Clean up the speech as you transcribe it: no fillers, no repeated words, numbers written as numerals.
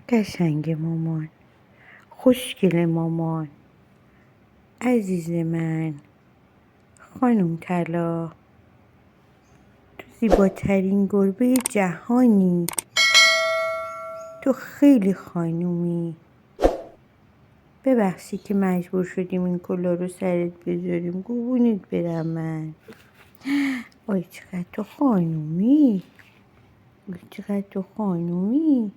قشنگ مامان، خوشگل مامان، عزیز من، خانم طلا، تو زیباترین گربه جهانی. تو خیلی خانومی. ببخشی که مجبور شدیم این کلا رو سرت بذاریم. قربونت برم من. آی چقدر تو خانومی. آی چقدر تو خانومی.